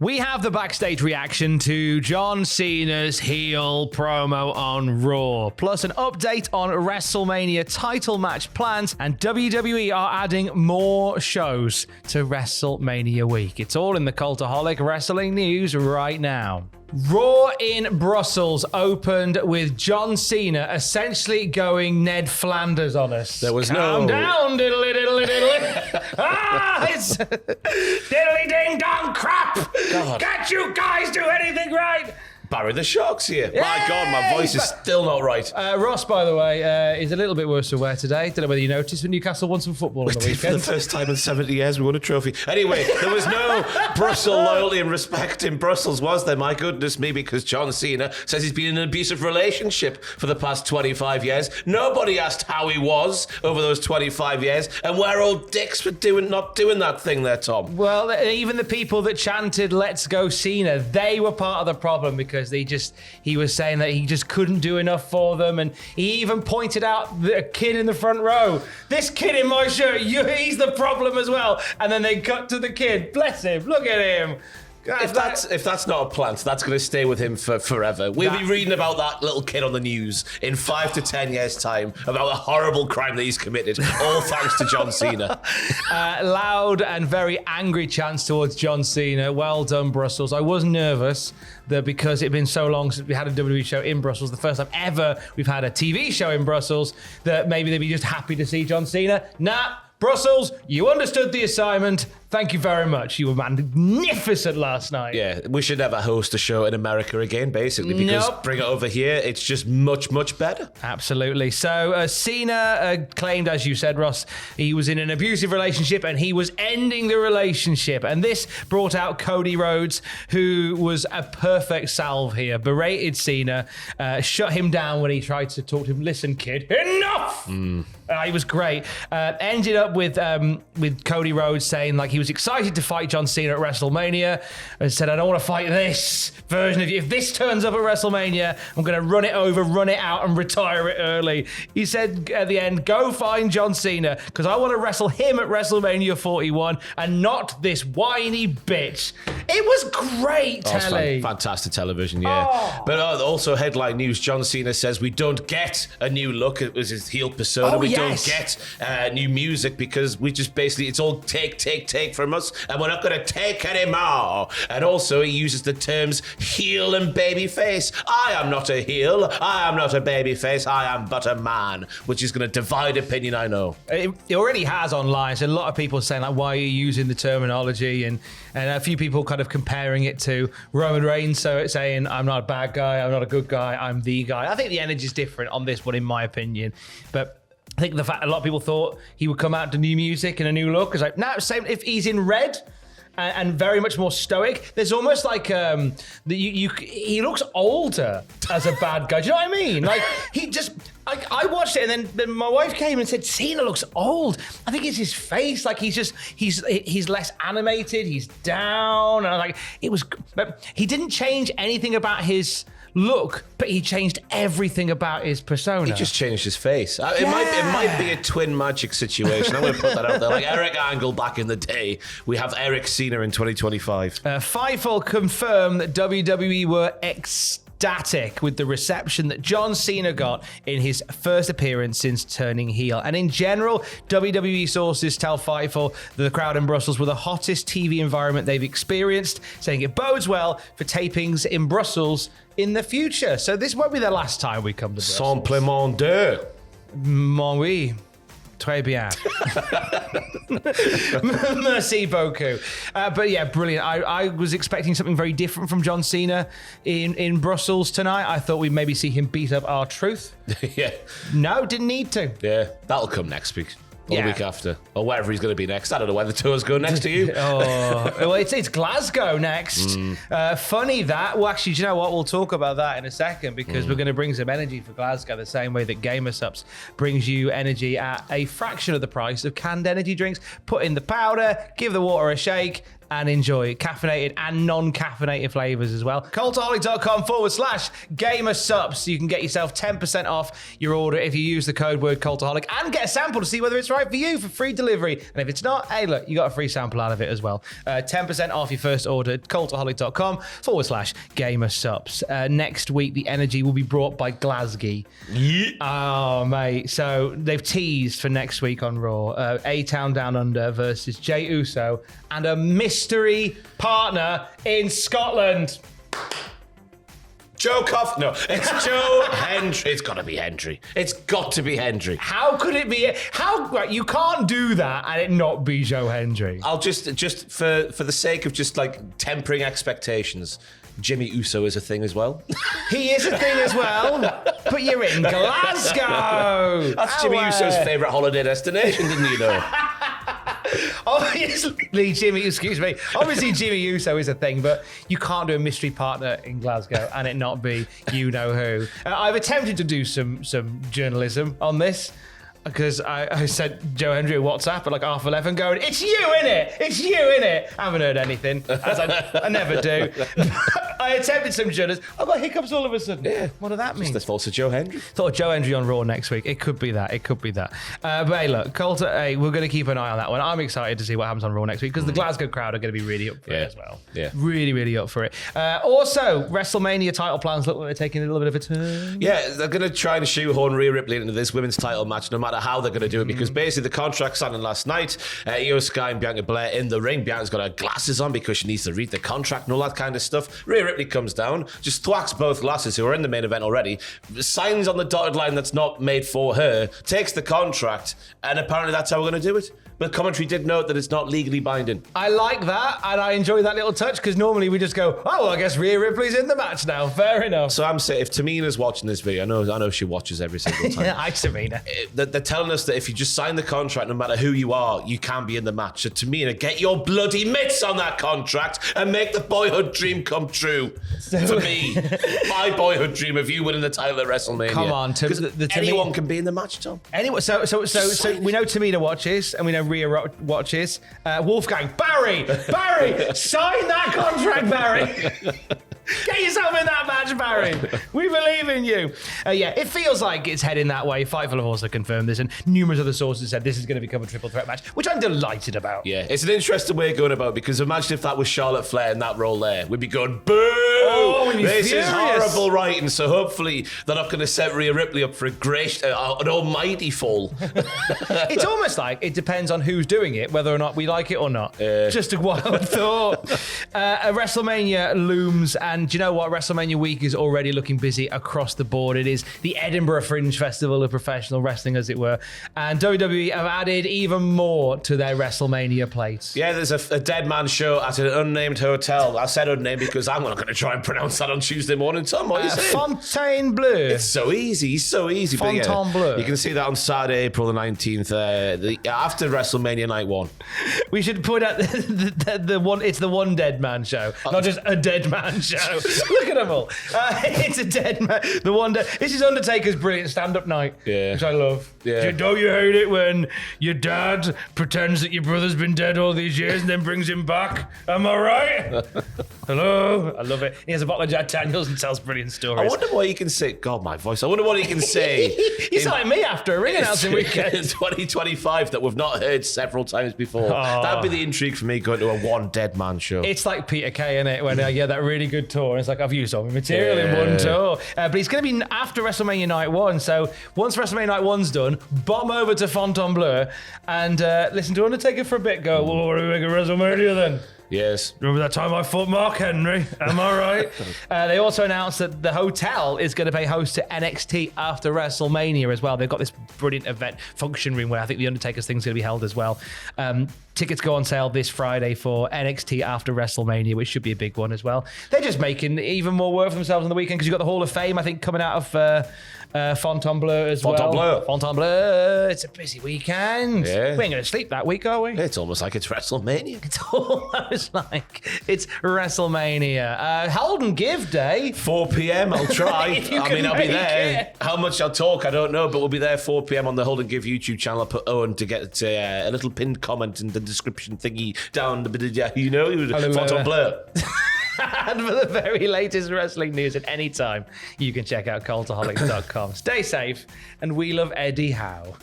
We have the backstage reaction to John Cena's heel promo on Raw, plus an update on WrestleMania title match plans, and WWE are adding more shows to WrestleMania week. It's all in the Cultaholic Wrestling news right now. Raw in Brussels opened with John Cena essentially going Ned Flanders on us. There was Calm down, diddly diddly diddly. It's diddly ding dong crap. God. Can't you guys do anything right? Barry the Shark's here. Yay! My God, my voice is still not right. Ross, by the way, is a little bit worse for wear today. Don't know whether you noticed, but Newcastle won some football on the For weekend. the first time in 70 years, we won a trophy. Anyway, there was no Brussels loyalty and respect in Brussels, was there? My goodness me, because John Cena says he's been in an abusive relationship for the past 25 years. Nobody asked how he was over those 25 years, and we're old dicks for not doing that thing there, Tom. Well, even the people that chanted "Let's go Cena," they were part of the problem because he was saying that he just couldn't do enough for them, and he even pointed out the kid in the front row. This kid in my shirt, he's the problem as well. And then they cut to the kid. Bless him. Look at him. If that's not a plant, that's going to stay with him for forever. We'll be reading about that little kid on the news in 5 to 10 years' time about the horrible crime that he's committed, all thanks to John Cena. Loud and very angry chants towards John Cena. Well done, Brussels. I was nervous that because it had been so long since we had a WWE show in Brussels, the first time ever we've had a TV show in Brussels, that maybe they'd be just happy to see John Cena. Nah. Brussels, you understood the assignment. Thank you very much. You were magnificent last night. Yeah, we should never host a show in America again, basically, because bring it over here, it's just much, much better. Absolutely. So Cena claimed, as you said, Ross, he was in an abusive relationship and he was ending the relationship. And this brought out Cody Rhodes, who was a perfect salve here, berated Cena, shut him down when he tried to talk to him. Listen, kid, enough! He was great. Ended up with Cody Rhodes saying like he was excited to fight John Cena at WrestleMania, and said, I don't want to fight this version of you. If this turns up at WrestleMania, I'm going to run it over, run it out, and retire it early. He said at the end, go find John Cena, because I want to wrestle him at WrestleMania 41 and not this whiny bitch. It was great, telly. Fantastic television, yeah. Oh. But also headline news, John Cena says we don't get a new look. It was his heel persona. We don't get new music because we just basically, it's all take from us, and we're not going to take anymore. And also he uses the terms heel and baby face. I am not a heel. I am not a baby face. I am but a man, which is going to divide opinion, I know. It already has online. So a lot of people saying like, why are you using the terminology? And a few people kind of comparing it to Roman Reigns. So it's saying, I'm not a bad guy. I'm not a good guy. I'm the guy. I think the energy is different on this one, in my opinion. But I think the fact a lot of people thought he would come out to new music and a new look is like, no, same if he's in red and very much more stoic. There's almost like he looks older as a bad guy. Do you know what I mean? Like he just. I watched it, and then my wife came and said, Cena looks old. I think it's his face. Like he's less animated. He's down. And I was like, but he didn't change anything about his look, but he changed everything about his persona. He just changed his face. It might be a twin magic situation. I'm going to put that out there. Like Eric Angle back in the day, we have Eric Cena in 2025. Fightful confirmed that WWE were ecstatic with the reception that John Cena got in his first appearance since turning heel. And in general, WWE sources tell Fightful that the crowd in Brussels were the hottest TV environment they've experienced, saying it bodes well for tapings in Brussels in the future. So this won't be the last time we come to Brussels. Simplement deux. Mon oui. Très bien. Merci beaucoup. But yeah, brilliant. I was expecting something very different from John Cena in Brussels tonight. I thought we'd maybe see him beat up R-Truth. Yeah. No, didn't need to. Yeah, that'll come next week. Or the week after. Or wherever he's going to be next. I don't know where the tours go next to you. Well, it's Glasgow next. Funny that. Well, actually, do you know what? We'll talk about that in a second, because we're going to bring some energy for Glasgow the same way that Gamer Subs brings you energy at a fraction of the price of canned energy drinks. Put in the powder, give the water a shake, and enjoy caffeinated and non-caffeinated flavors as well. Cultaholic.com/gamersupps. You can get yourself 10% off your order if you use the code word Cultaholic and get a sample to see whether it's right for you for free delivery. And if it's not, hey, look, you got a free sample out of it as well. 10% off your first order at cultaholic.com/gamersupps. Next week, the energy will be brought by Glasgow. Yeah. Oh, mate. So they've teased for next week on Raw. A-Town Down Under versus Jey Uso and a mystery partner in Scotland. Joe Cough. No, it's Joe Hendry. It's got to be Hendry. It's got to be Hendry. How could it be? Right, you can't do that and it not be Joe Hendry. I'll just for the sake of just like tempering expectations, Jimmy Uso is a thing as well. He is a thing as well, but you're in Glasgow. That's Jimmy Uso's favourite holiday destination, didn't you know? Obviously, Jimmy Uso is a thing, but you can't do a mystery partner in Glasgow and it not be you know who. I've attempted to do some journalism on this, because I sent Joe Hendry a WhatsApp at like 11:30 going, it's you, innit? It's you, innit? I haven't heard anything, as I never do. I attempted some journalism. I've got hiccups all of a sudden. Yeah. What does that mean? Just the fault of Joe Hendry. Thought Joe Hendry on Raw next week. It could be that. But hey, look, Coulter, we're going to keep an eye on that one. I'm excited to see what happens on Raw next week because the Glasgow crowd are going to be really up for it as well. Yeah. Really, really up for it. Also, WrestleMania title plans look like they're taking a little bit of a turn. Yeah, they're going to try and shoehorn Rhea Ripley into this women's title match no matter how they're going to do it because basically the contract signed last night, Io Sky and Bianca Belair in the ring. Bianca's got her glasses on because she needs to read the contract and all that kind of stuff. Rhea Ripley comes down, just thwacks both glasses who are in the main event already, signs on the dotted line that's not made for her, takes the contract, and apparently that's how we're going to do it. But commentary did note that it's not legally binding. I like that, and I enjoy that little touch, because normally we just go, oh, well, I guess Rhea Ripley's in the match now. Fair enough. So I'm saying, if Tamina's watching this video, I know she watches every single time. Hi, Tamina. They're telling us that if you just sign the contract, no matter who you are, you can be in the match. So Tamina, get your bloody mitts on that contract and make the boyhood dream come true. For me, my boyhood dream of you winning the title at WrestleMania. Come on, anyone can be in the match, Tom. Anyway, so we know Tamina watches, and we know Rhea watches. Wolfgang, Barry, sign that contract, Barry. Get yourself in that match, Barry. We believe in you. It feels like it's heading that way. Fightful have also confirmed this, and numerous other sources said this is going to become a triple threat match, which I'm delighted about. Yeah, it's an interesting way of going about, because imagine if that was Charlotte Flair in that role there. We'd be going, boo! Oh, this is horrible writing, so hopefully they're not going to set Rhea Ripley up for an almighty fall. It's almost like it depends on who's doing it, whether or not we like it or not. Just a wild thought. WrestleMania looms, and do you know what? WrestleMania week is already looking busy across the board. It is the Edinburgh Fringe Festival of professional wrestling, as it were. And WWE have added even more to their WrestleMania plate. Yeah, there's a dead man show at an unnamed hotel. I said unnamed because I'm not going to try and pronounce that on Tuesday morning. Tom, what are you saying? Fontainebleau. It's so easy. Fontainebleau. You can see that on Saturday, April the 19th, after WrestleMania Night 1. We should point out the one. It's the one dead man show, not just a dead man show. Look at them all. It's a dead man. The one dead. This is Undertaker's brilliant stand-up night, which I love. Yeah. Don't you hate it when your dad pretends that your brother's been dead all these years and then brings him back? Am I right? Hello? I love it. He has a bottle of Jack Daniels and tells brilliant stories. I wonder what he can say. God, my voice. I wonder what he can say. He's like me after a ring announcing weekend. In 2025 that we've not heard several times before. That'd be the intrigue for me, going to a one dead man show. It's like Peter Kay, isn't it? When that really good tour. It's like, I've used all my material in one tour. But it's going to be after WrestleMania Night 1. So once WrestleMania Night 1's done, bomb over to Fontainebleau and listen to Undertaker for a bit. Go, well, what do we make of WrestleMania then? Yes. Remember that time I fought Mark Henry? Am I right? They also announced that the hotel is going to pay host to NXT after WrestleMania as well. They've got this brilliant event function room where I think the Undertaker's thing's going to be held as well. Tickets go on sale this Friday for NXT after WrestleMania, which should be a big one as well. They're just making even more work for themselves on the weekend because you've got the Hall of Fame, I think, coming out of Fontainebleau as well. Fontainebleau. It's a busy weekend. Yeah. We ain't going to sleep that week, are we? It's almost like it's WrestleMania. It's almost like it's WrestleMania. Hold and Give Day. 4 p.m. I'll try. I'll be there. How much I'll talk, I don't know, but we'll be there 4 p.m. on the Hold and Give YouTube channel. I'll put Owen to get a little pinned comment in the description thingy down the Fontainebleau. And for the very latest wrestling news at any time, you can check out cultaholic.com. Stay safe, and we love Eddie Howe.